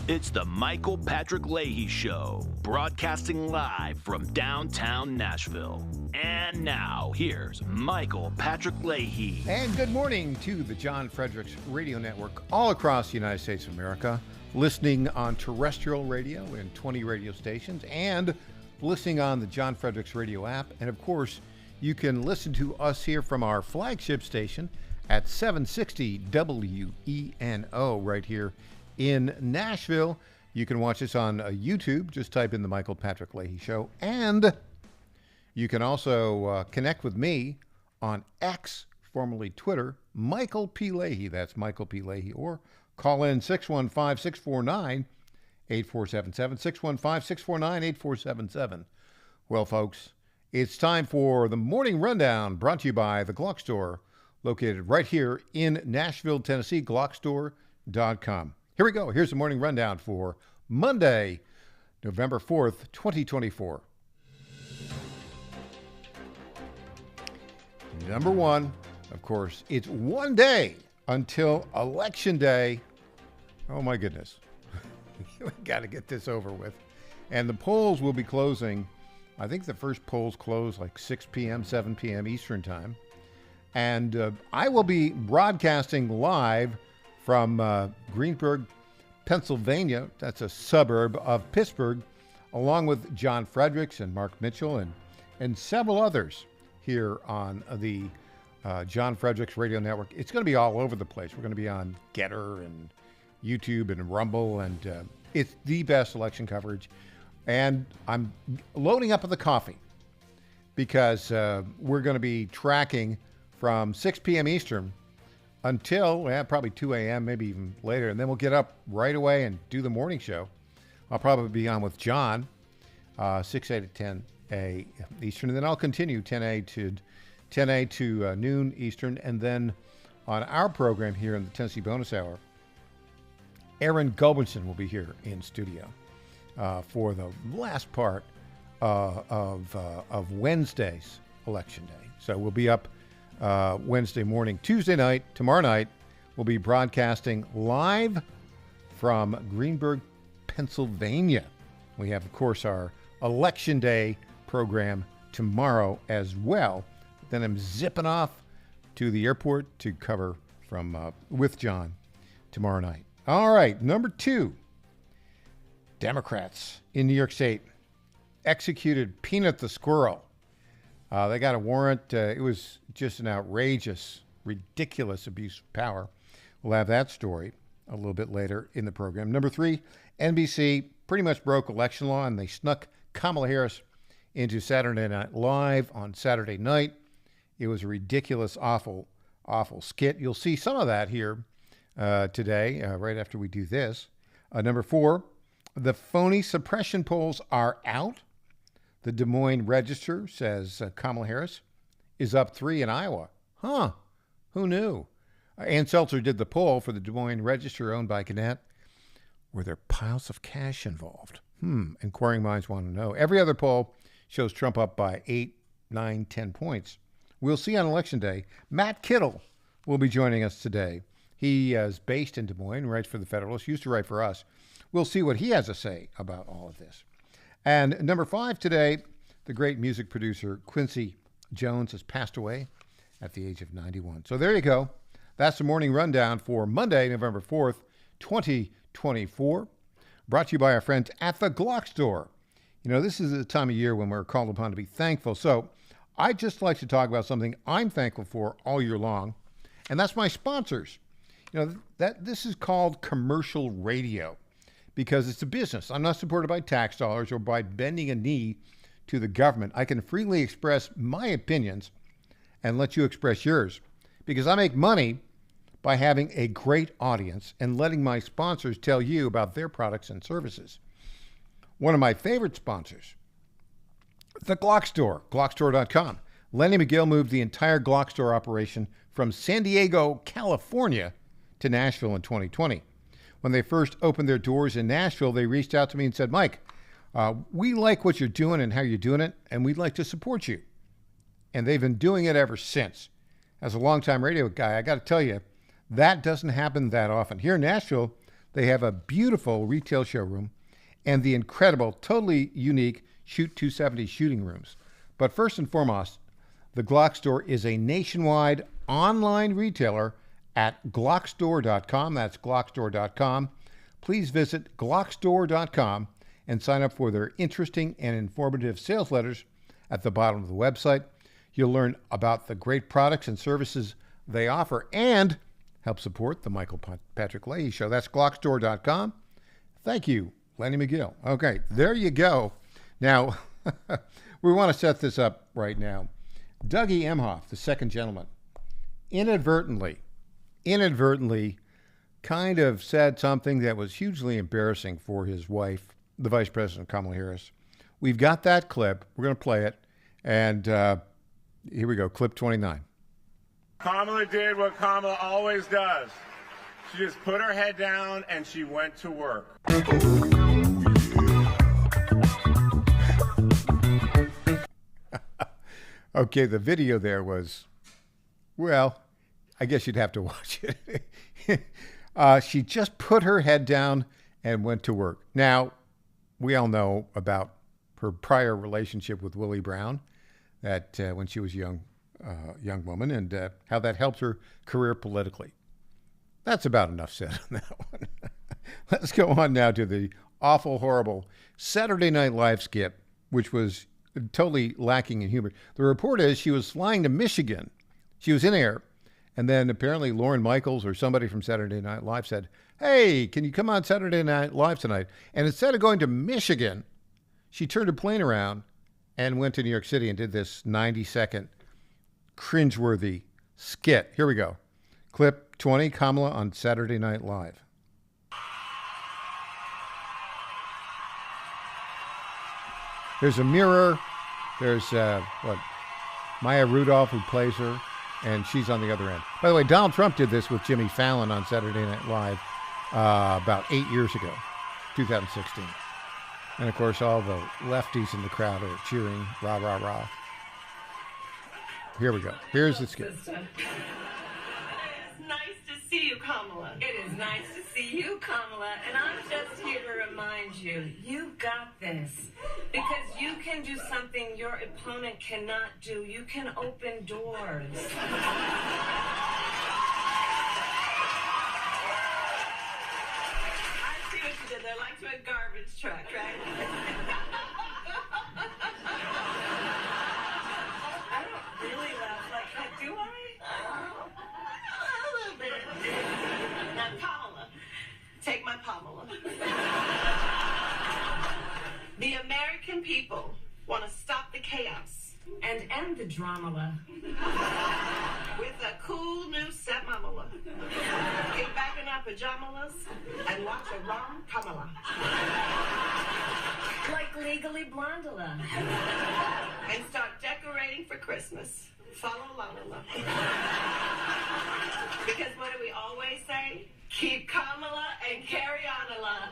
It's the Michael Patrick Leahy Show, broadcasting live from downtown Nashville. And now, here's Michael Patrick Leahy. And good morning to the John Fredericks Radio Network all across the United States of America, listening on terrestrial radio in 20 radio stations, and listening on the John Fredericks Radio app. And of course, you can listen to us here from our flagship station at 760 WENO right here in Nashville. You can watch us on YouTube. Just type in the Michael Patrick Leahy Show. And you can also connect with me on X, formerly Twitter, Michael P. Leahy. That's Michael P. Leahy. Or call in 615-649-8477, 615-649-8477. Well, folks, it's time for the Morning Rundown, brought to you by the Glock Store, located right here in Nashville, Tennessee, glockstore.com. Here we go. Here's the Morning Rundown for Monday, November 4th, 2024. Number one, of course, it's one day until Election Day. Oh, my goodness. We got to get this over with. And the polls will be closing. I think the first polls close like 6 p.m., 7 p.m. Eastern time. And I will be broadcasting live from Greensburg, Pennsylvania. That's a suburb of Pittsburgh, along with John Fredericks and Mark Mitchell and several others here on the John Fredericks Radio Network. It's going to be all over the place. We're going to be on Getter and YouTube and Rumble, and it's the best election coverage. And I'm loading up with the coffee because we're going to be tracking from 6 p.m. Eastern until probably 2 a.m., maybe even later. And then we'll get up right away and do the morning show. I'll probably be on with John, 6 a to 10 a Eastern. And then I'll continue 10 a to noon Eastern. And then on our program here in the Tennessee Bonus Hour, Aaron Gulbinson will be here in studio for the last part of Wednesday's Election Day. So we'll be up Wednesday morning. Tuesday night, tomorrow night, we'll be broadcasting live from Greensburg, Pennsylvania. We have, of course, our Election Day program tomorrow as well. Then I'm zipping off to the airport to cover from with John tomorrow night. All right, number two, Democrats in New York State executed Peanut the Squirrel. They got a warrant. It was just an outrageous, ridiculous abuse of power. We'll have that story a little bit later in the program. Number three, NBC pretty much broke election law, and they snuck Kamala Harris into Saturday Night Live on Saturday night. It was a ridiculous, awful, awful skit. You'll see some of that here today, right after we do this. Number four, the phony suppression polls are out. The Des Moines Register says Kamala Harris is up 3 in Iowa. Huh? Who knew? Ann Seltzer did the poll for the Des Moines Register owned by Gannett. Were there piles of cash involved? Inquiring minds want to know. Every other poll shows Trump up by 8, 9, 10 points. We'll see on Election Day. Matt Kittle will be joining us today. He is based in Des Moines, writes for the Federalist, used to write for us. We'll see what he has to say about all of this. And number five today, the great music producer Quincy Jones has passed away at the age of 91. So there you go. That's the morning rundown for Monday, November 4th, 2024. Brought to you by our friends at the Glock Store. You know, this is the time of year when we're called upon to be thankful. So I'd just like to talk about something I'm thankful for all year long, and that's my sponsors. You know, that this is called commercial radio, because it's a business. I'm not supported by tax dollars or by bending a knee to the government. I can freely express my opinions and let you express yours, because I make money by having a great audience and letting my sponsors tell you about their products and services. One of my favorite sponsors, the Glock Store, glockstore.com. Lenny McGill moved the entire Glock Store operation from San Diego, California to Nashville in 2020. When they first opened their doors in Nashville, they reached out to me and said, Mike, we like what you're doing and how you're doing it, and we'd like to support you. And they've been doing it ever since. As a longtime radio guy, I got to tell you, that doesn't happen that often. Here in Nashville, They have a beautiful retail showroom and the incredible, totally unique Shoot 270 shooting rooms. But first and foremost, the Glock Store is a nationwide online retailer at glockstore.com. That's glockstore.com. Please visit glockstore.com and sign up for their interesting and informative sales letters at the bottom of the website. You'll learn about the great products and services they offer and help support the Michael Patrick Leahy Show. That's glockstore.com. Thank you, Lenny McGill. Okay, there you go. Now, we want to set this up right now. Dougie Emhoff, the second gentleman, inadvertently kind of said something that was hugely embarrassing for his wife, the Vice President Kamala Harris. We've got that clip. We're going to play it. And here we go, clip 29. Kamala did what Kamala always does. She just put her head down and she went to work. Okay, the video there was, well, I guess you'd have to watch it. She just put her head down and went to work. Now, we all know about her prior relationship with Willie Brown, that when she was a young woman, and how that helped her career politically. That's about enough said on that one. Let's go on now to the awful, horrible Saturday Night Live skit, which was totally lacking in humor. The report is she was flying to Michigan. She was in air. And then apparently Lorne Michaels or somebody from Saturday Night Live said, "Hey, can you come on Saturday Night Live tonight?" And instead of going to Michigan, she turned her plane around and went to New York City and did this 90-second cringeworthy skit. Here we go. Clip 20, Kamala on Saturday Night Live. There's a mirror. There's, Maya Rudolph, who plays her, and she's on the other end. By the way, Donald Trump did this with Jimmy Fallon on Saturday Night Live about 8 years ago, 2016. And, of course, all the lefties in the crowd are cheering, rah, rah, rah. Here we go. Here's the skit. It's nice to see you, Kamala. It is nice to see you, Kamala. And I'm just here to remind you, you got this. Because you can do something your opponent cannot do. You can open doors. I see what you did there, like to a garbage truck, right? I don't really laugh like that, do I? A little bit. Now, Kamala, take my Pamela. The American people want to stop the chaos and end the drama with a cool new stepmamala. Get back in our pajamas and watch a rom Kamala. Like Legally Blondula. And start decorating for Christmas. Follow Lala. Because what do we always say? Keep Kamala and carry on, Allah.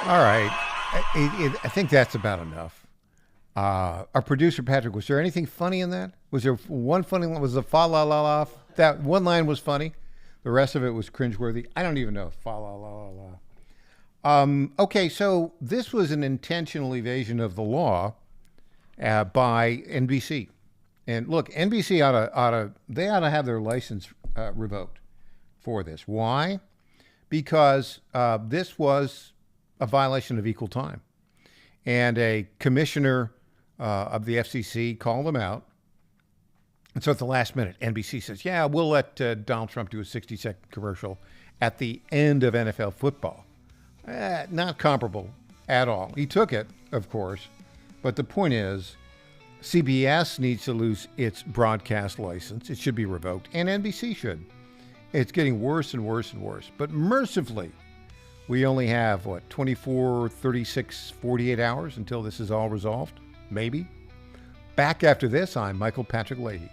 All right. I think that's about enough. Our producer, Patrick, was there anything funny in that? Was there one funny one? Was the fa la la la? That one line was funny. The rest of it was cringeworthy. I don't even know. Fa la la la la. Okay, so this was an intentional evasion of the law by NBC. And look, NBC ought to have their license revoked for this. Why? Because this was a violation of equal time. And a commissioner of the FCC called them out. And so at the last minute, NBC says, yeah, we'll let Donald Trump do a 60-second commercial at the end of NFL football. Not comparable at all. He took it, of course. But the point is, CBS needs to lose its broadcast license. It should be revoked. And NBC should. It's getting worse and worse and worse. But mercifully, we only have, 24, 36, 48 hours until this is all resolved? Maybe. Back after this, I'm Michael Patrick Leahy.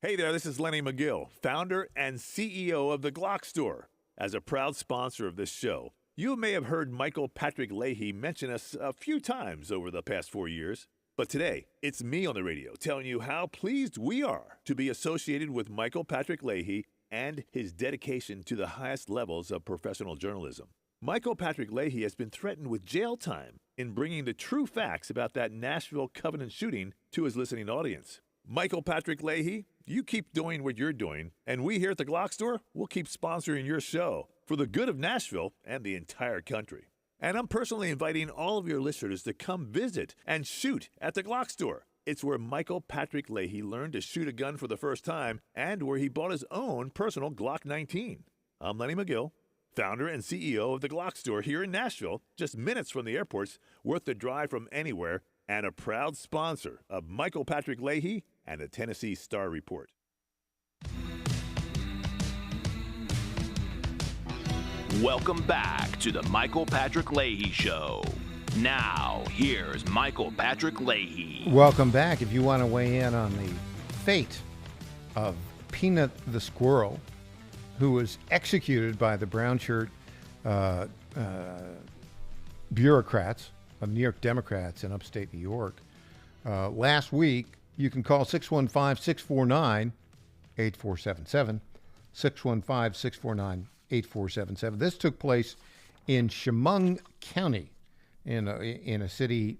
Hey there, this is Lenny McGill, founder and CEO of the Glock Store. As a proud sponsor of this show, you may have heard Michael Patrick Leahy mention us a few times over the past 4 years. But today, it's me on the radio telling you how pleased we are to be associated with Michael Patrick Leahy and his dedication to the highest levels of professional journalism. Michael Patrick Leahy has been threatened with jail time in bringing the true facts about that Nashville Covenant shooting to his listening audience. Michael Patrick Leahy, you keep doing what you're doing, and we here at the Glock Store will keep sponsoring your show for the good of Nashville and the entire country. And I'm personally inviting all of your listeners to come visit and shoot at the Glock Store. It's where Michael Patrick Leahy learned to shoot a gun for the first time and where he bought his own personal Glock 19. I'm Lenny McGill, founder and CEO of the Glock Store here in Nashville, just minutes from the airports, worth the drive from anywhere, and a proud sponsor of Michael Patrick Leahy and the Tennessee Star Report. Welcome back to the Michael Patrick Leahy Show. Now, here's Michael Patrick Leahy. Welcome back. If you want to weigh in on the fate of Peanut the Squirrel, who was executed by the brown shirt bureaucrats of New York Democrats in upstate New York last week, you can call 615-649-8477, 615-649-8477. This took place in Chemung County, in a city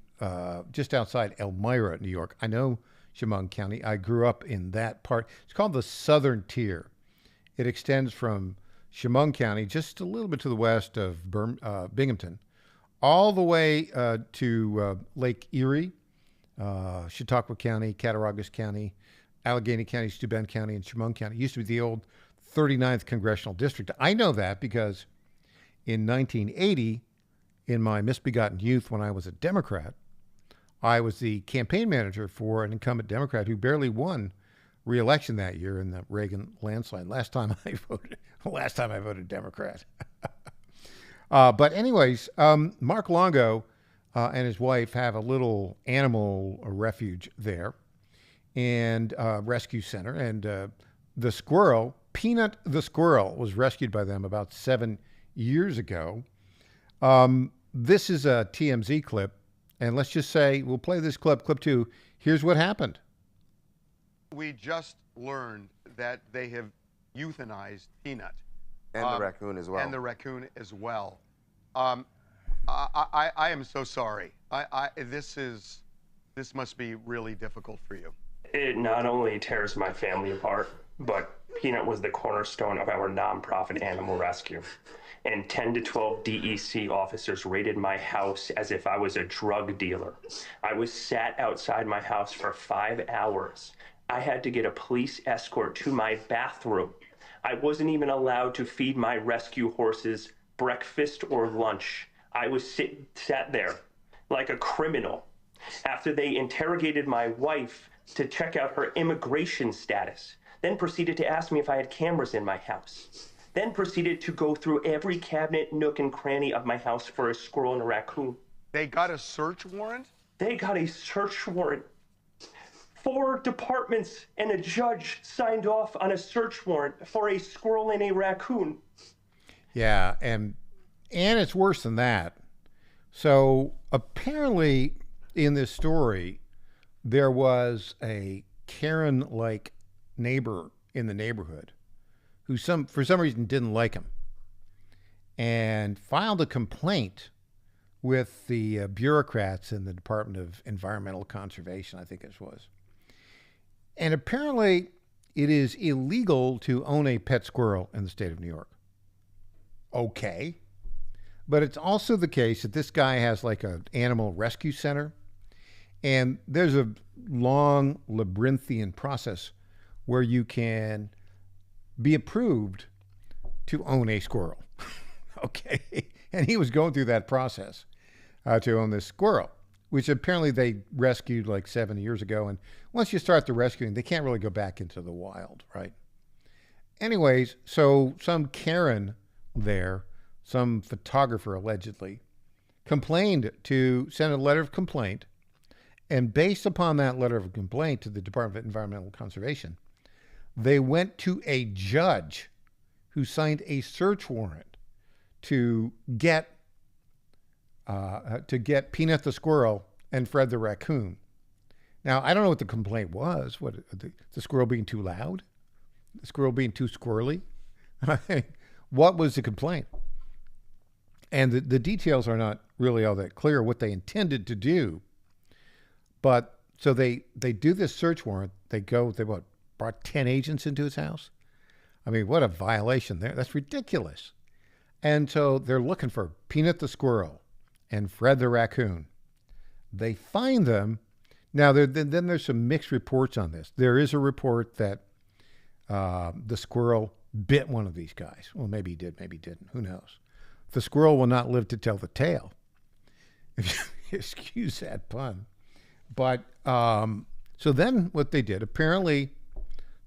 just outside Elmira, New York. I know Chemung County. I grew up in that part. It's called the Southern Tier. It extends from Chemung County, just a little bit to the west of Binghamton, all the way to Lake Erie, Chautauqua County, Cattaraugus County, Allegheny County, Steuben County, and Chemung County. It used to be the old 39th Congressional District. I know that because in 1980, in my misbegotten youth when I was a Democrat, I was the campaign manager for an incumbent Democrat who barely won re-election that year in the Reagan landslide. Last time I voted Democrat. But anyways, Mark Longo and his wife have a little animal refuge there and rescue center. And the squirrel, Peanut the Squirrel, was rescued by them about 7 years ago. This is a TMZ clip. And let's just say, we'll play this clip 2. Here's what happened. We just learned that they have euthanized Peanut. And the raccoon as well. And the raccoon as well. I am so sorry. This must be really difficult for you. It not only tears my family apart, but Peanut was the cornerstone of our nonprofit animal rescue. And 10 to 12 DEC officers raided my house as if I was a drug dealer. I was sat outside my house for 5 hours. I had to get a police escort to my bathroom. I wasn't even allowed to feed my rescue horses breakfast or lunch. I was sat there like a criminal after they interrogated my wife to check out her immigration status, then proceeded to ask me if I had cameras in my house, then proceeded to go through every cabinet, nook, and cranny of my house for a squirrel and a raccoon. They got a search warrant? They got a search warrant. 4 departments and a judge signed off on a search warrant for a squirrel and a raccoon. Yeah, and it's worse than that. So apparently in this story, there was a Karen-like neighbor in the neighborhood who for some reason didn't like him and filed a complaint with the bureaucrats in the Department of Environmental Conservation, I think it was. And apparently it is illegal to own a pet squirrel in the state of New York. Okay. But it's also the case that this guy has like an animal rescue center. And there's a long labyrinthian process where you can be approved to own a squirrel. Okay. And he was going through that process to own this squirrel, which apparently they rescued like 7 years ago. And once you start the rescuing, they can't really go back into the wild, right? Anyways, so some Karen there, some photographer allegedly, sent a letter of complaint. And based upon that letter of complaint to the Department of Environmental Conservation, They went to a judge who signed a search warrant to get Peanut the squirrel and Fred the raccoon. Now, I don't know what the complaint was. What, the squirrel being too loud? The squirrel being too squirrely? What was the complaint? And the details are not really all that clear what they intended to do. But so they do this search warrant. They brought 10 agents into his house? I mean, what a violation there. That's ridiculous. And so they're looking for Peanut the squirrel and Fred the raccoon. They find them. Now, then there's some mixed reports on this. There is a report that the squirrel bit one of these guys. Well, maybe he did, maybe he didn't. Who knows? The squirrel will not live to tell the tale. If you excuse that pun. But so then what they did, apparently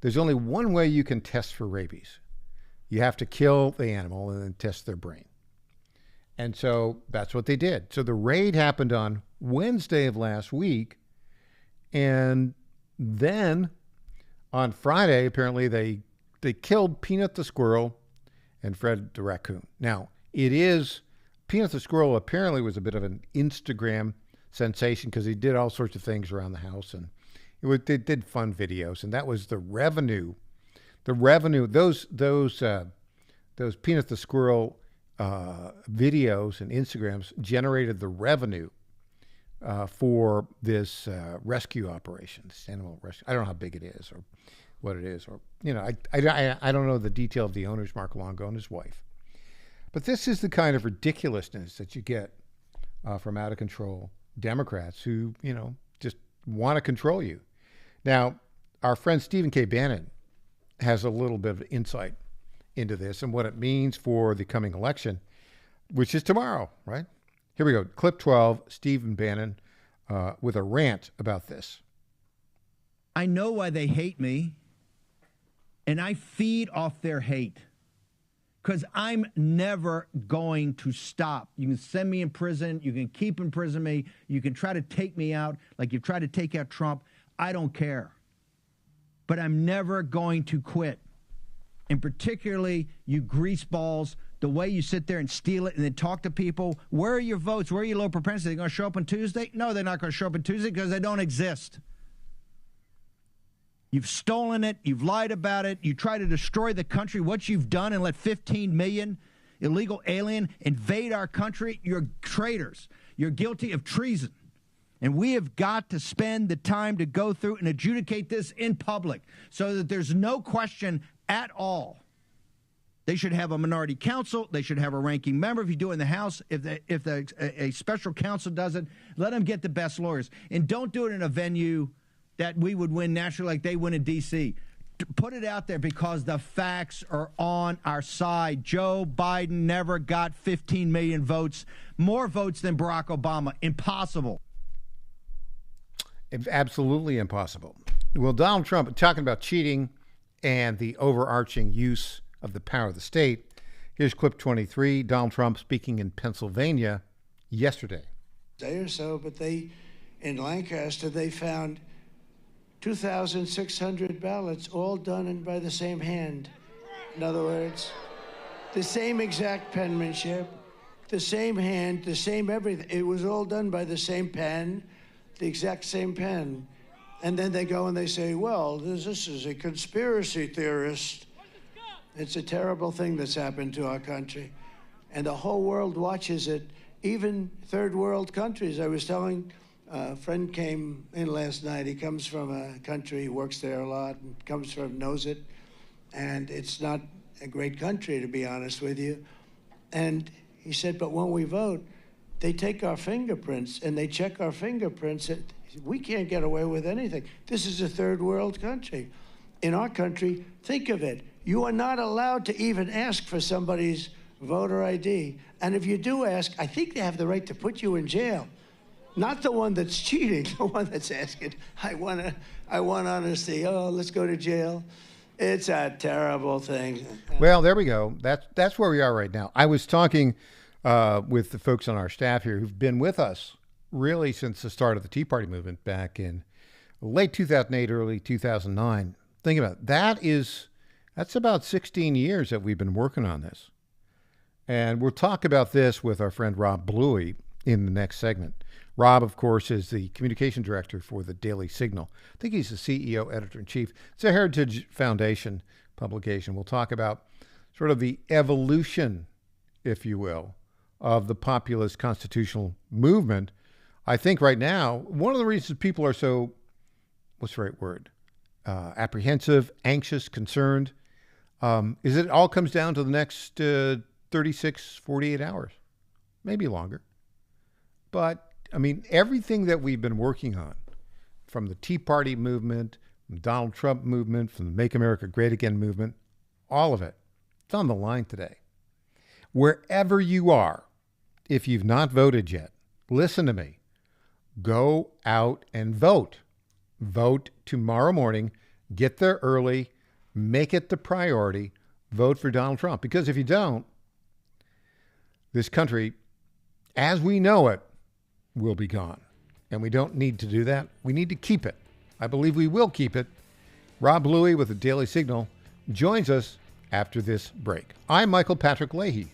there's only one way you can test for rabies. You have to kill the animal and then test their brain. And so that's what they did. So the raid happened on Wednesday of last week. And then on Friday, apparently they killed Peanut the squirrel and Fred the raccoon. Now, Peanut the squirrel apparently was a bit of an Instagram sensation because he did all sorts of things around the house, and they did fun videos, and that was the revenue. The revenue, those Peanut the squirrel videos and Instagrams generated the revenue for this rescue operation, this animal rescue. I don't know how big it is or what it is, or I don't know the detail of the owners, Mark Longo and his wife. But this is the kind of ridiculousness that you get from out of control Democrats who, just want to control you. Now, our friend Stephen K. Bannon has a little bit of insight into this and what it means for the coming election, which is tomorrow, right? Here we go. Clip 12, Stephen Bannon with a rant about this. I know why they hate me, and I feed off their hate. Because I'm never going to stop. You can send me in prison. You can keep imprison me. You can try to take me out like you've tried to take out Trump. I don't care. But I'm never going to quit. And particularly you greaseballs, the way you sit there and steal it and then talk to people. Where are your votes? Where are your low propensity? They're going to show up on Tuesday? No, they're not going to show up on Tuesday because they don't exist. You've stolen it. You've lied about it. You try to destroy the country. What you've done and let 15 million illegal alien invade our country, you're traitors. You're guilty of treason. And we have got to spend the time to go through and adjudicate this in public so that there's no question at all. They should have a minority counsel. They should have a ranking member. If you do it in the House, if a special counsel does it, let them get the best lawyers. And don't do it in a venue that we would win nationally like they win in D.C. Put it out there because the facts are on our side. Joe Biden never got 15 million votes, more votes than Barack Obama. Impossible. It's absolutely impossible. Well, Donald Trump, talking about cheating and the overarching use of the power of the state. Here's clip 23, Donald Trump speaking in Pennsylvania yesterday. Day or so, but in Lancaster, they found 2,600 ballots, all done by the same hand. In other words, the same exact penmanship, the same hand, the same everything. It was all done by the same pen, the exact same pen. And then they go and they say, well, this is a conspiracy theorist. It's a terrible thing that's happened to our country. And the whole world watches it, even third world countries. I was telling a friend came in last night. He comes from a country, he works there a lot, and knows it. And it's not a great country, to be honest with you. And he said, but when we vote, they take our fingerprints and they check our fingerprints. We can't get away with anything. This is a third world country. In our country, think of it. You are not allowed to even ask for somebody's voter ID. And if you do ask, I think they have the right to put you in jail. Not the one that's cheating, the one that's asking, I want honesty. Oh, let's go to jail. It's a terrible thing. Well, there we go. That's where we are right now. I was talking with the folks on our staff here who've been with us really since the start of the Tea Party movement back in late 2008, early 2009. Think about it. That's about 16 years that we've been working on this. And we'll talk about this with our friend Rob Bluey in the next segment. Rob, of course, is the communication director for the Daily Signal. I think he's the CEO, editor-in-chief. It's a Heritage Foundation publication. We'll talk about sort of the evolution, if you will, of the populist constitutional movement. I think right now, one of the reasons people are so, what's the right word, apprehensive, anxious, concerned, is it all comes down to the next 36, 48 hours, maybe longer. But, I mean, everything that we've been working on, from the Tea Party movement, from the Donald Trump movement, from the Make America Great Again movement, all of it, it's on the line today. Wherever you are, if you've not voted yet, listen to me. Go out and vote. Vote tomorrow morning. Get there early. Make it the priority. Vote for Donald Trump. Because if you don't, this country, as we know it, will be gone. And we don't need to do that. We need to keep it. I believe we will keep it. Rob Bluey with the Daily Signal joins us after this break. I'm Michael Patrick Leahy.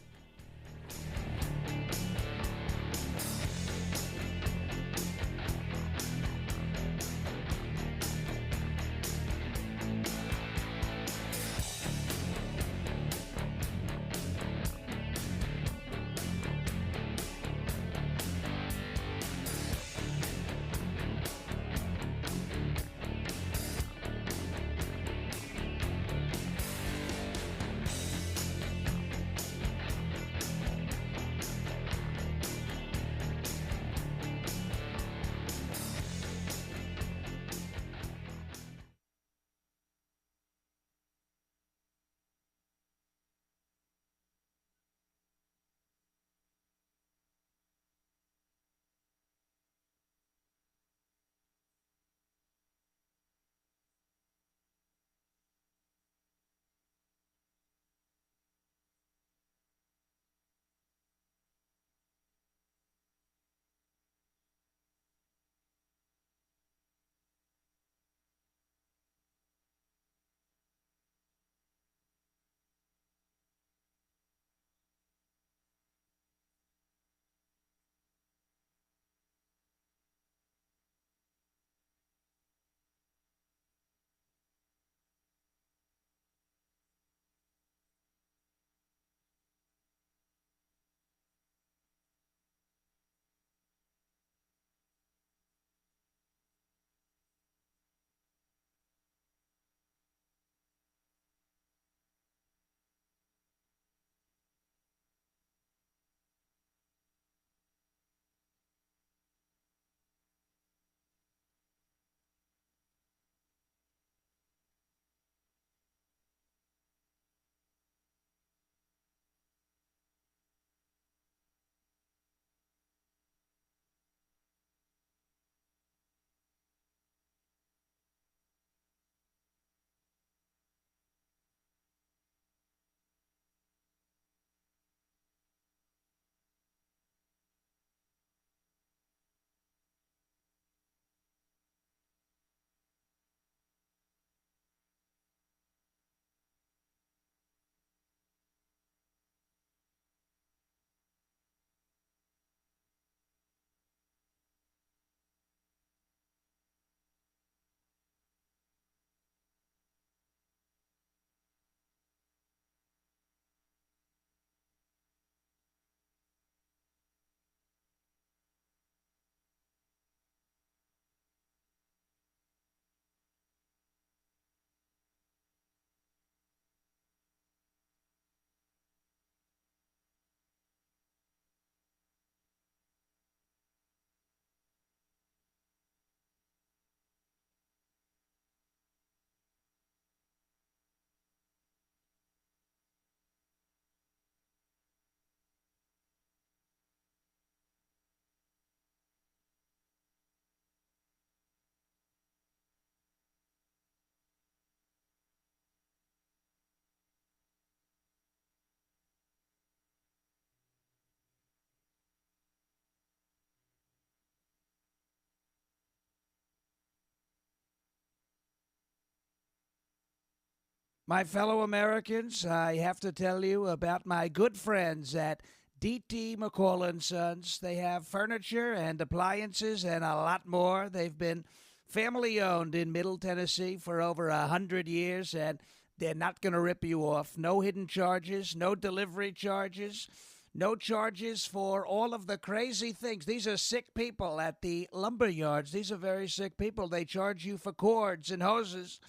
My fellow Americans, I have to tell you about my good friends at D.T. McCall & Sons. They have furniture and appliances and a lot more. They've been family-owned in Middle Tennessee for over 100 years, and they're not going to rip you off. No hidden charges, no delivery charges, no charges for all of the crazy things. These are sick people at the lumber yards. These are very sick people. They charge you for cords and hoses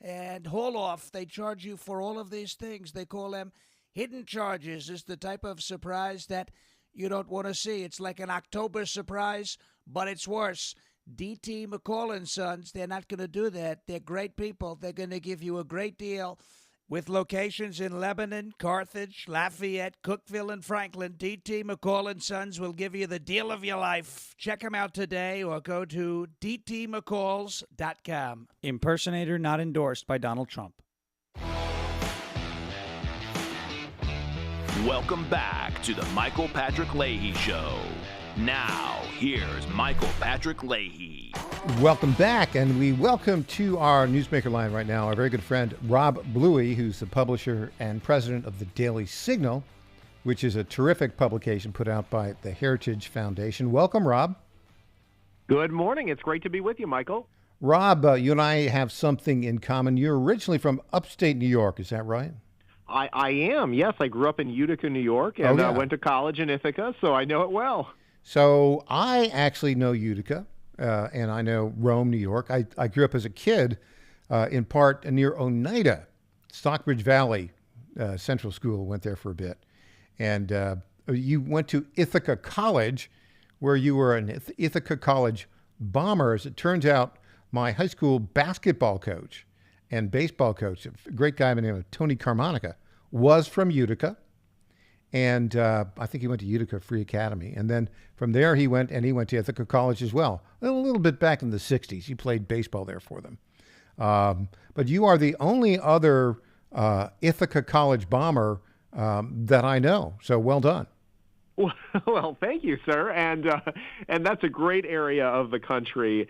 and haul off. They charge you for all of these things. They call them hidden charges. It's the type of surprise that you don't want to see. It's like an October surprise, but it's worse. D.T. McCall & Sons, they're not going to do that. They're great people. They're going to give you a great deal. With locations in Lebanon, Carthage, Lafayette, Cookeville, and Franklin, D.T. McCall & Sons will give you the deal of your life. Check them out today or go to dtmccalls.com. Impersonator not endorsed by Donald Trump. Welcome back to the Michael Patrick Leahy Show. Now, here's Michael Patrick Leahy. Welcome back, and we welcome to our newsmaker line right now our very good friend Rob Bluey, who's the publisher and president of the Daily Signal, which is a terrific publication put out by the Heritage Foundation. Welcome, Rob. Good morning. It's great to be with you, Michael. Rob, you and I have something in common. You're originally from upstate New York, is that right? I am, yes. I grew up in Utica, New York, and went to college in Ithaca, so I know it well. So I actually know Utica, and I know Rome, New York. I grew up as a kid in part near Oneida, Stockbridge Valley Central School, went there for a bit. And you went to Ithaca College, where you were an Ithaca College bomber. As it turns out, my high school basketball coach and baseball coach, a great guy by the name of Tony Carmonica, was from Utica. And I think he went to Utica Free Academy. And then from there he went to Ithaca College as well. A little bit back in the 60s. He played baseball there for them. But you are the only other Ithaca College bomber that I know. So well done. Well, thank you, sir. And that's a great area of the country.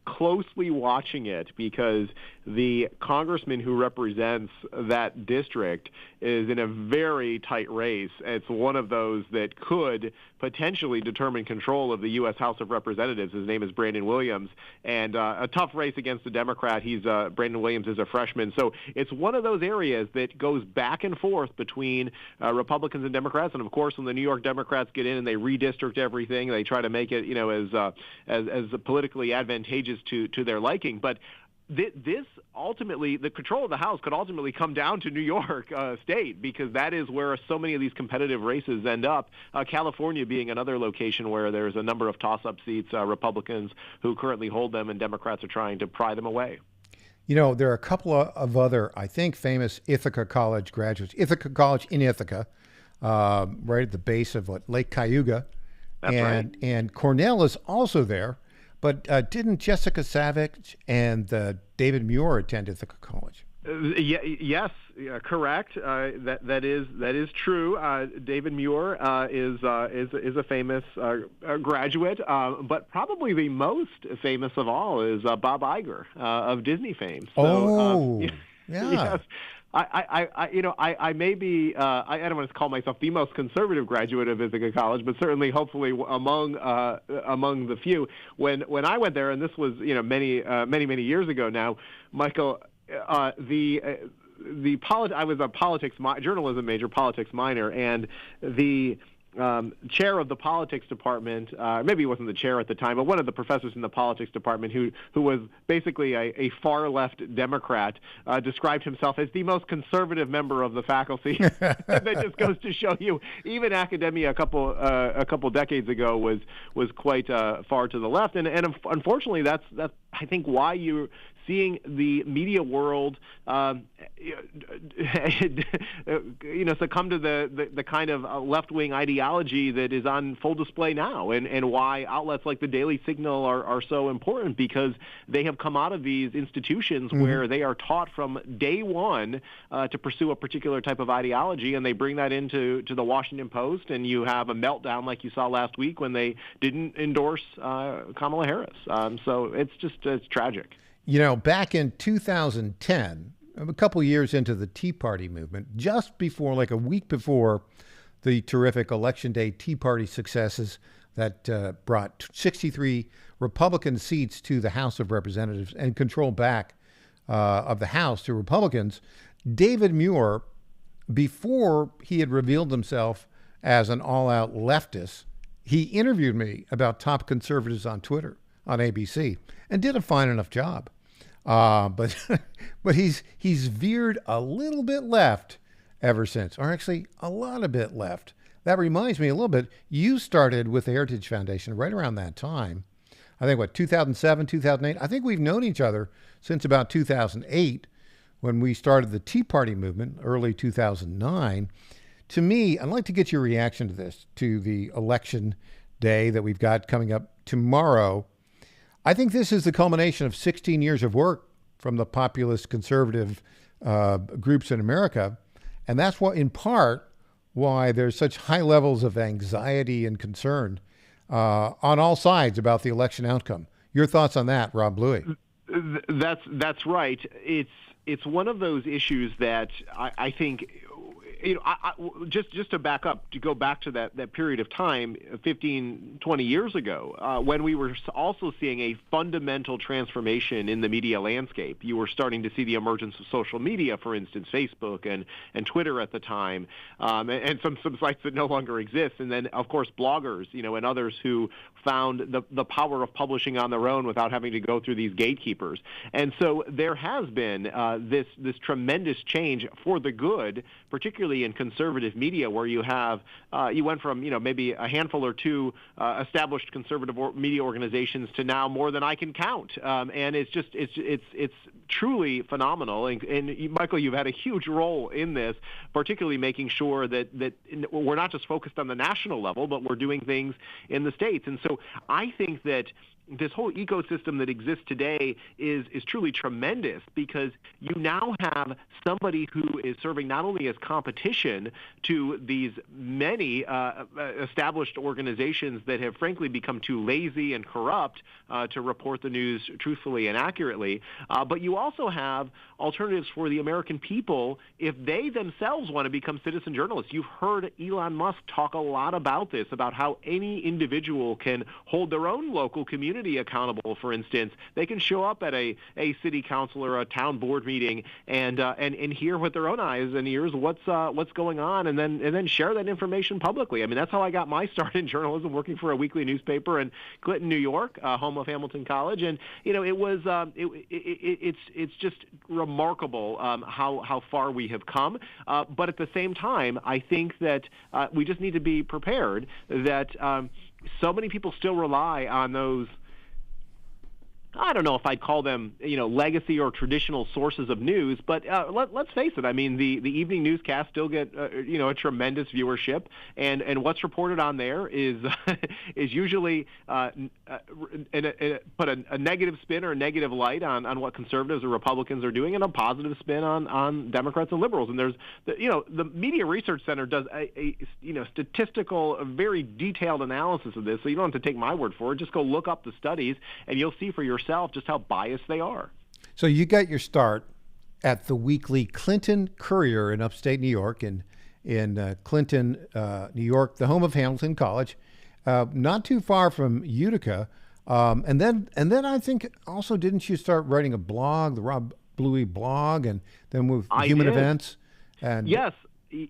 Closely watching it because the congressman who represents that district is in a very tight race. It's one of those that could potentially determine control of the U.S. House of Representatives. His name is Brandon Williams, and a tough race against a Democrat. Brandon Williams is a freshman. So it's one of those areas that goes back and forth between Republicans and Democrats. And, of course, when the New York Democrats get in and they redistrict everything, they try to make it, as politically advantageous to their liking. But this ultimately, the control of the House could ultimately come down to New York State, because that is where so many of these competitive races end up. California being another location where there's a number of toss-up seats, Republicans who currently hold them, and Democrats are trying to pry them away. You know, there are a couple of other, I think, famous Ithaca College graduates. Ithaca College in Ithaca, right at the base of Lake Cayuga. That's right. And Cornell is also there. But didn't Jessica Savage and David Muir attend Ithaca College? Yes, correct. That is true. David Muir is a famous graduate, but probably the most famous of all is Bob Iger of Disney fame. So, yeah. Yes. I may be, I don't want to call myself the most conservative graduate of Ithaca College, but certainly, hopefully, among the few. When I went there, and this was, many years ago now, Michael, I was a journalism major, politics minor, and the chair of the politics department, maybe he wasn't the chair at the time, but one of the professors in the politics department who was basically a far-left Democrat, described himself as the most conservative member of the faculty. That just goes to show you, even academia a couple decades ago was quite far to the left, and unfortunately that's I think why you're seeing the media world, succumb to the kind of left-wing ideology that is on full display now, and why outlets like the Daily Signal are so important, because they have come out of these institutions where they are taught from day one to pursue a particular type of ideology, and they bring that into the Washington Post, and you have a meltdown like you saw last week when they didn't endorse Kamala Harris. So it's tragic. You know, back in 2010, a couple years into the Tea Party movement, just before, like a week before the terrific Election Day Tea Party successes that brought 63 Republican seats to the House of Representatives and control back of the House to Republicans, David Muir, before he had revealed himself as an all-out leftist, he interviewed me about top conservatives on Twitter on ABC and did a fine enough job. But but he's veered a little bit left ever since, or actually a lot of bit left. That reminds me a little bit. You started with the Heritage Foundation right around that time. I think, 2007, 2008? I think we've known each other since about 2008 when we started the Tea Party movement, early 2009. To me, I'd like to get your reaction to this, to the election day that we've got coming up tomorrow. I think this is the culmination of 16 years of work from the populist conservative groups in America. And that's what, in part, why there's such high levels of anxiety and concern on all sides about the election outcome. Your thoughts on that, Rob Leahy? That's right. It's one of those issues that I think, just to back up, to go back to that period of time, 15, 20 years ago, when we were also seeing a fundamental transformation in the media landscape. You were starting to see the emergence of social media, for instance, Facebook and Twitter at the time, and some sites that no longer exist. And then, of course, bloggers, and others who found the power of publishing on their own without having to go through these gatekeepers. And so there has been this tremendous change for the good, particularly in conservative media, where you have you went from maybe a handful or two established conservative media organizations to now more than I can count, and it's truly phenomenal. And Michael, you've had a huge role in this, particularly making sure that we're not just focused on the national level, but we're doing things in the states. And so I think that this whole ecosystem that exists today is truly tremendous, because you now have somebody who is serving not only as competition to these many established organizations that have frankly become too lazy and corrupt to report the news truthfully and accurately, but you also have alternatives for the American people if they themselves want to become citizen journalists. You've heard Elon Musk talk a lot about this, about how any individual can hold their own local community accountable. For instance, they can show up at a city council or a town board meeting and hear with their own eyes and ears what's going on, and then share that information publicly. I mean, that's how I got my start in journalism, working for a weekly newspaper in Clinton, New York, home of Hamilton College, and it was it's just remarkable how far we have come. But at the same time, I think that we just need to be prepared that so many people still rely on those, I don't know if I'd call them, legacy or traditional sources of news, but let's face it. I mean, the evening newscasts still get, a tremendous viewership, and what's reported on there is is usually put a negative spin or a negative light on what conservatives or Republicans are doing, and a positive spin on Democrats and liberals. And there's, the Media Research Center does a statistical, a very detailed analysis of this, so you don't have to take my word for it. Just go look up the studies, and you'll see for yourself just how biased they are. So you got your start at the weekly Clinton Courier in upstate New York, in Clinton, New York, the home of Hamilton College, not too far from Utica. And then I think also, didn't you start writing a blog, the Rob Leahy blog, and then with Human Events? And yes.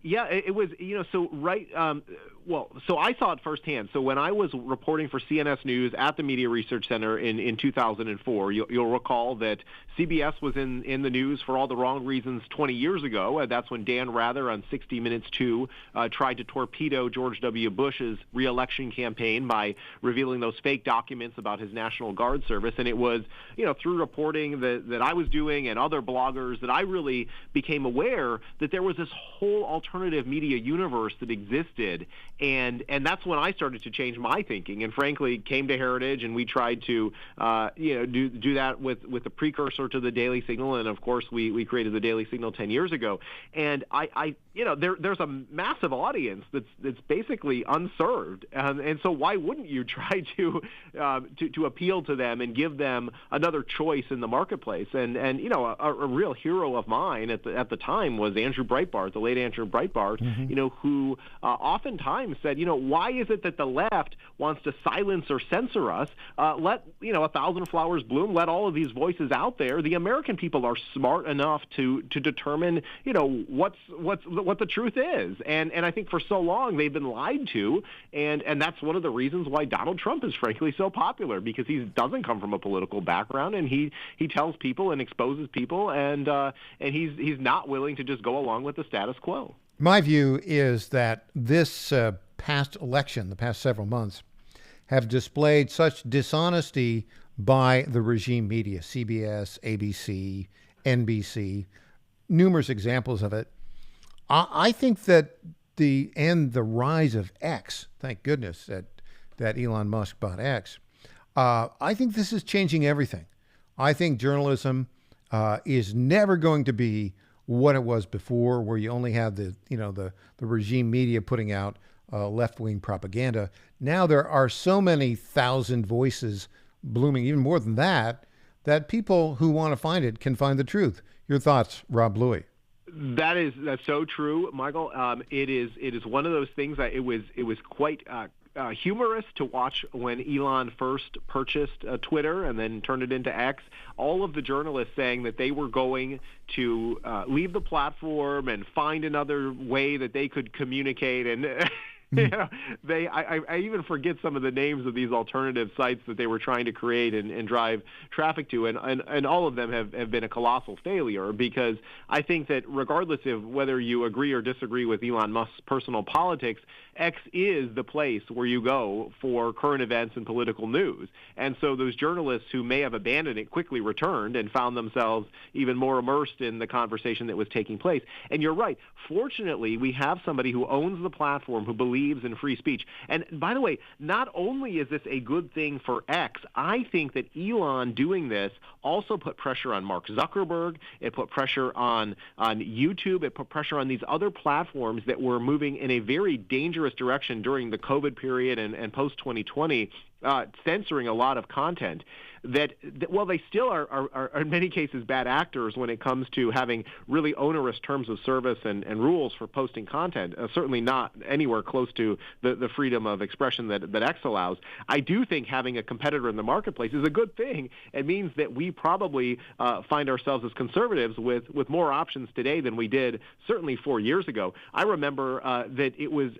Yeah, it was, so right, so I saw it firsthand. So when I was reporting for CNS News at the Media Research Center in 2004, you'll recall that CBS was in the news for all the wrong reasons 20 years ago. That's when Dan Rather on 60 Minutes 2 tried to torpedo George W. Bush's re-election campaign by revealing those fake documents about his National Guard service. And it was, through reporting that I was doing and other bloggers that I really became aware that there was this whole alternative media universe that existed, And that's when I started to change my thinking, and frankly came to Heritage, and we tried to do that with the precursor to the Daily Signal, and of course we created the Daily Signal 10 years ago. And there's a massive audience that's basically unserved, and so why wouldn't you try to appeal to them and give them another choice in the marketplace? And a real hero of mine at the time was Andrew Breitbart, the late Andrew Breitbart, who oftentimes said, why is it that the left wants to silence or censor us? Let a thousand flowers bloom. Let all of these voices out there. The American people are smart enough to determine what the truth is. And I think for so long they've been lied to, and that's one of the reasons why Donald Trump is frankly so popular, because he doesn't come from a political background, and he tells people and exposes people, and he's not willing to just go along with the status quo. My view is that this past election, the past several months, have displayed such dishonesty by the regime media, CBS, ABC, NBC, numerous examples of it. I think that the rise of X, thank goodness that Elon Musk bought X, I think this is changing everything. I think journalism is never going to be what it was before, where you only had the regime media putting out left-wing propaganda. Now there are so many thousand voices blooming, even more than that people who want to find it can find the truth. Your thoughts, Rob Leahy? That's so true, Michael. It is one of those things that it was quite humorous to watch when Elon first purchased Twitter and then turned it into X. All of the journalists saying that they were going to leave the platform and find another way that they could communicate, and I even forget some of the names of these alternative sites that they were trying to create and drive traffic to, and all of them have been a colossal failure, because I think that regardless of whether you agree or disagree with Elon Musk's personal politics, X is the place where you go for current events and political news. And so those journalists who may have abandoned it quickly returned and found themselves even more immersed in the conversation that was taking place. And you're right. Fortunately, we have somebody who owns the platform, who believes in free speech. And by the way, not only is this a good thing for X, I think that Elon doing this also put pressure on Mark Zuckerberg. It put pressure on YouTube. It put pressure on these other platforms that were moving in a very dangerous direction during the COVID period and post-2020, censoring a lot of content that while they still are in many cases bad actors when it comes to having really onerous terms of service and rules for posting content, certainly not anywhere close to the freedom of expression that X allows. I do think having a competitor in the marketplace is a good thing. It means that we probably find ourselves as conservatives with more options today than we did certainly 4 years ago. I remember that it was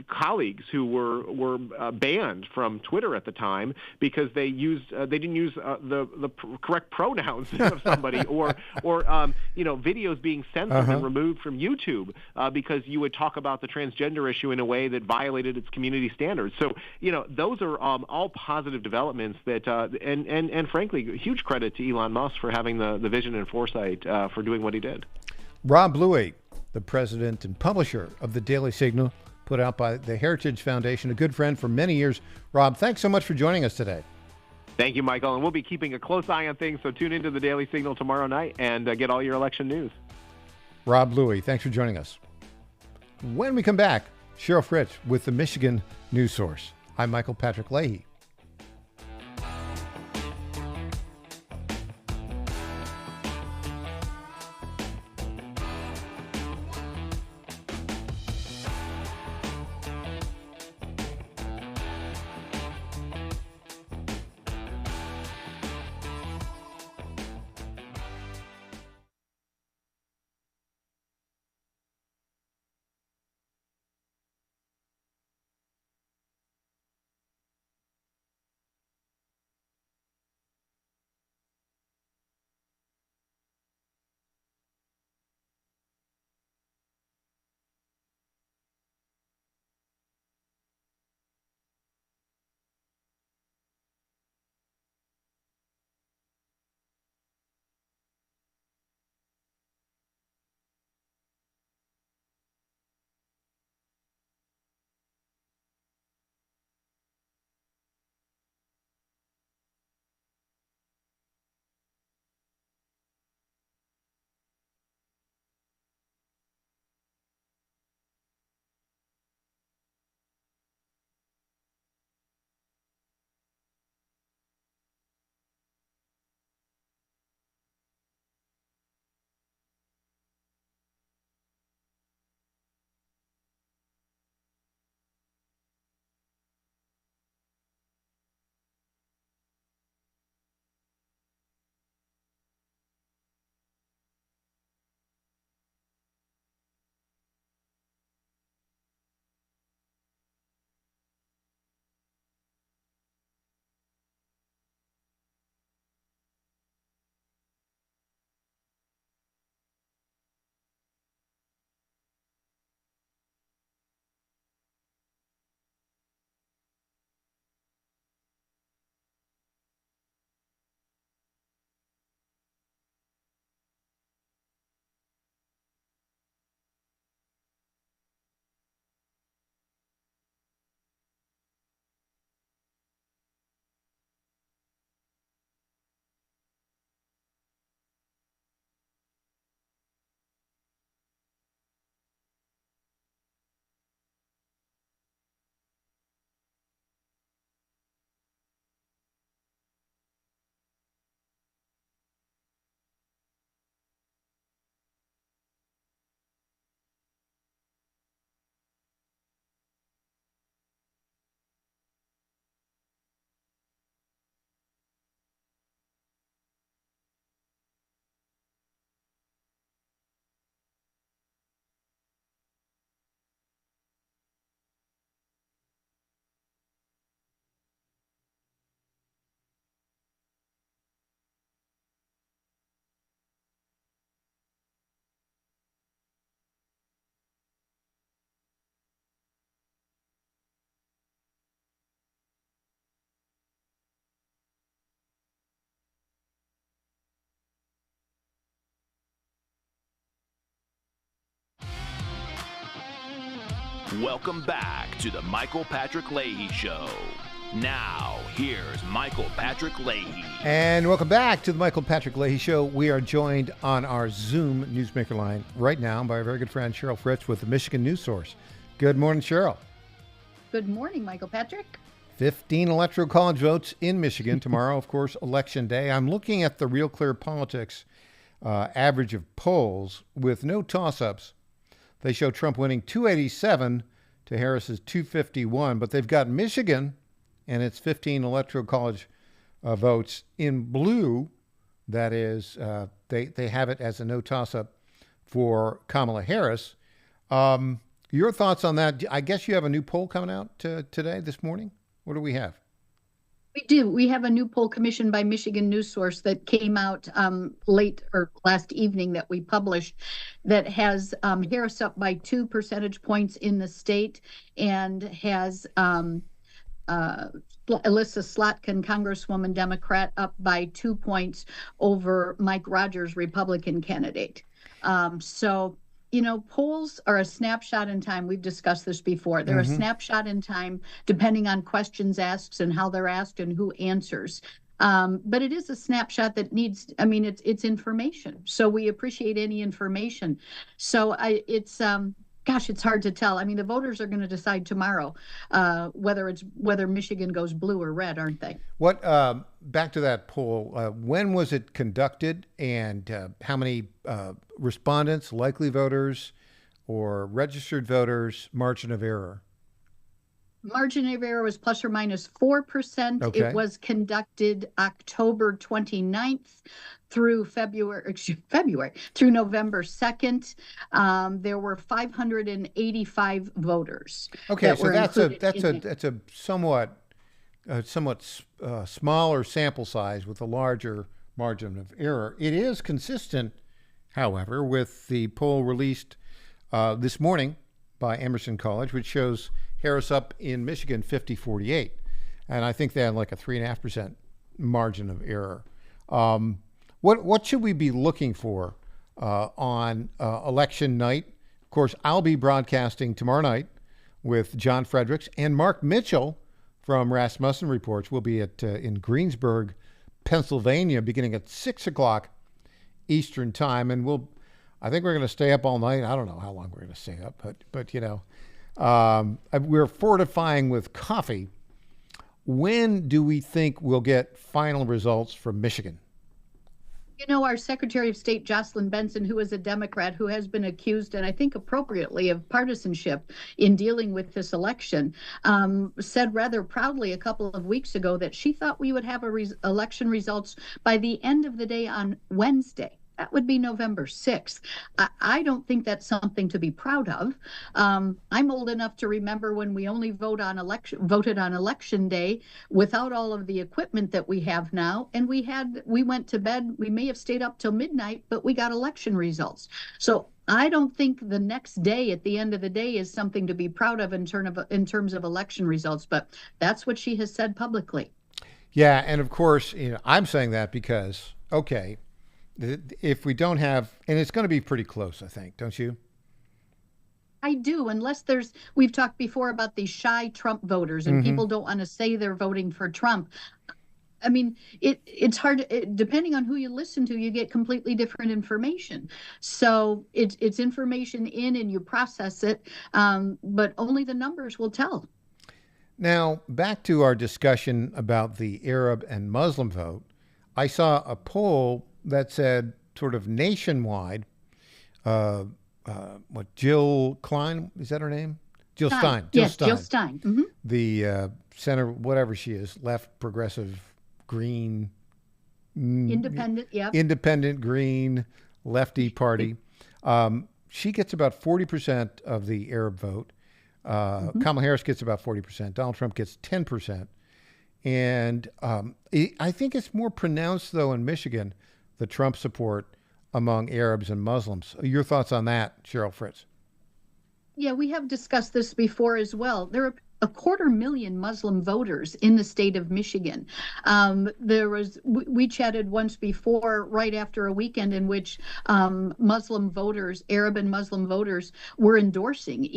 colleagues who were banned from Twitter at the time because they didn't use the correct pronouns of somebody, or videos being censored and removed from YouTube because you would talk about the transgender issue in a way that violated its community standards. So those are all positive developments that and frankly, huge credit to Elon Musk for having the vision and foresight for doing what he did. Rob Leahy, the president and publisher of the Daily Signal, put out by the Heritage Foundation, a good friend for many years. Rob, thanks so much for joining us today. Thank you, Michael. And we'll be keeping a close eye on things, so tune into the Daily Signal tomorrow night and get all your election news. Rob Leahy, thanks for joining us. When we come back, Cheryl Fritz with the Michigan News Source. I'm Michael Patrick Leahy. Welcome back to the Michael Patrick Leahy Show. Now, here's Michael Patrick Leahy. And welcome back to the Michael Patrick Leahy Show. We are joined on our Zoom Newsmaker line right now by our very good friend Cheryl Fritz with the Michigan News Source. Good morning, Cheryl. Good morning, Michael Patrick. 15 electoral college votes in Michigan. Tomorrow, of course, Election Day. I'm looking at the Real Clear Politics average of polls with no toss-ups. They show Trump winning 287 to Harris's 251, but they've got Michigan and its 15 electoral college votes in blue. That is, they have it as a no toss-up for Kamala Harris. Your thoughts on that? I guess you have a new poll coming out today, this morning. What do we have? We do. We have a new poll commissioned by Michigan News Source that came out late or last evening that we published that has Harris up by 2 percentage points in the state and has Alyssa Slotkin, Congresswoman Democrat, up by 2 points over Mike Rogers, Republican candidate. So, you know, polls are a snapshot in time. We've discussed this before. They're a snapshot in time, depending on questions asked and how they're asked and who answers. But it is a snapshot that needs, I mean, it's information. So we appreciate any information. So it's hard to tell. I mean, the voters are going to decide tomorrow whether Michigan goes blue or red, aren't they? What back to that poll? When was it conducted, and how many respondents, likely voters, or registered voters? Margin of error. Margin of error was plus or minus 4%. Okay. It was conducted October 29th through February through November 2nd. There were 585 voters. Okay, so that's a somewhat smaller sample size with a larger margin of error. It is consistent, however, with the poll released this morning by Emerson College, which shows Harris up in Michigan 50-48, and I think they had like a 3.5% margin of error. What should we be looking for on election night? Of course, I'll be broadcasting tomorrow night with John Fredericks, and Mark Mitchell from Rasmussen Reports will be in Greensburg, Pennsylvania, beginning at 6 o'clock Eastern time, and I think we're going to stay up all night. I don't know how long we're going to stay up, but you know. We're fortifying with coffee. When do we think we'll get final results from Michigan? You know, our Secretary of State, Jocelyn Benson, who is a Democrat who has been accused, and I think appropriately, of partisanship in dealing with this election, said rather proudly a couple of weeks ago that she thought we would have election results by the end of the day on Wednesday. That would be November 6th. I don't think that's something to be proud of. I'm old enough to remember when we only voted on election day without all of the equipment that we have now. And we went to bed. We may have stayed up till midnight, but we got election results. So I don't think the next day at the end of the day is something to be proud of in terms of election results. But that's what she has said publicly. Yeah. And of course, you know, I'm saying that because, okay, if we don't have, and it's going to be pretty close, I think, don't you? I do, unless we've talked before about these shy Trump voters and people don't want to say they're voting for Trump. I mean, it's hard, depending on who you listen to, you get completely different information. So it's information in and you process it, but only the numbers will tell. Now, back to our discussion about the Arab and Muslim vote, I saw a poll that said sort of nationwide, Jill Klein, is that her name? Jill Stein. Yes, Jill Stein. Mm-hmm. The center, whatever she is, left, progressive, green. Independent, yeah. Independent, green, lefty party. She gets about 40% of the Arab vote. Kamala Harris gets about 40%. Donald Trump gets 10%. And I think it's more pronounced, though, in Michigan, the Trump support among Arabs and Muslims. Your thoughts on that, Cheryl Fritz? Yeah, we have discussed this before as well. There 250,000 Muslim voters in the state of Michigan. We chatted once before, right after a weekend in which Muslim voters, Arab and Muslim voters, were endorsing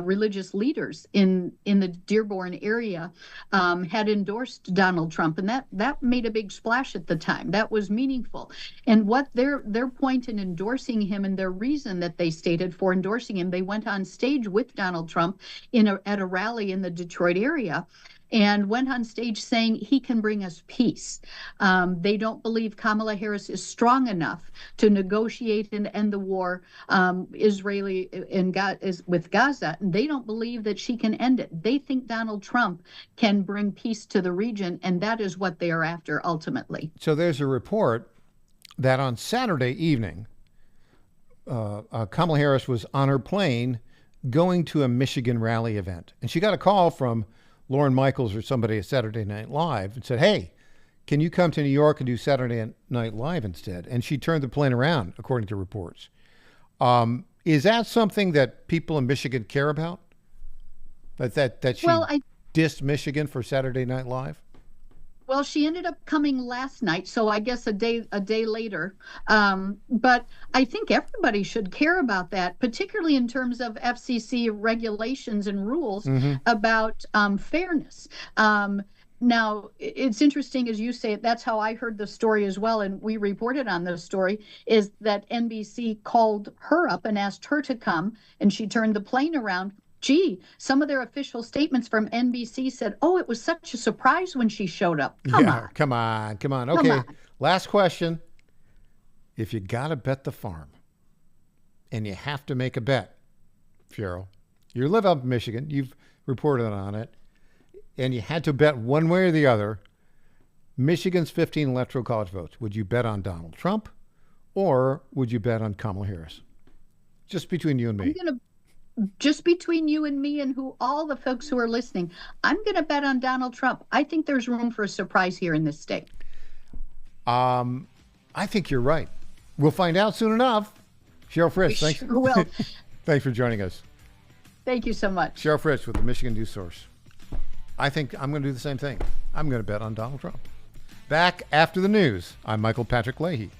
religious leaders in the Dearborn area had endorsed Donald Trump, and that made a big splash at the time. That was meaningful. And what their point in endorsing him and their reason that they stated for endorsing him, they went on stage with Donald Trump at a rally in the Detroit area and went on stage saying he can bring us peace. They don't believe Kamala Harris is strong enough to negotiate and end the war with Gaza. And they don't believe that she can end it. They think Donald Trump can bring peace to the region, and that is what they are after ultimately. So there's a report that on Saturday evening, Kamala Harris was on her plane going to a Michigan rally event. And she got a call from Lorne Michaels or somebody at Saturday Night Live and said, hey, can you come to New York and do Saturday Night Live instead? And she turned the plane around, according to reports. Is that something that people in Michigan care about? That she dissed Michigan for Saturday Night Live? Well, she ended up coming last night, so I guess a day later. But I think everybody should care about that, particularly in terms of FCC regulations and rules about fairness. Now, it's interesting, as you say, that's how I heard the story as well, and we reported on this story, is that NBC called her up and asked her to come, and she turned the plane around. Gee, some of their official statements from NBC said, oh, it was such a surprise when she showed up. Come on. Okay, last question. If you got to bet the farm and you have to make a bet, Cheryl, you live up in Michigan, you've reported on it, and you had to bet one way or the other, Michigan's 15 electoral college votes, would you bet on Donald Trump or would you bet on Kamala Harris? Just between you and me. Just between you and me and all the folks who are listening, I'm going to bet on Donald Trump. I think there's room for a surprise here in this state. I think you're right. We'll find out soon enough. Cheryl Fritz, thanks. Sure will. Thanks for joining us. Thank you so much. Cheryl Fritz with the Michigan News Source. I think I'm going to do the same thing. I'm going to bet on Donald Trump. Back after the news, I'm Michael Patrick Leahy.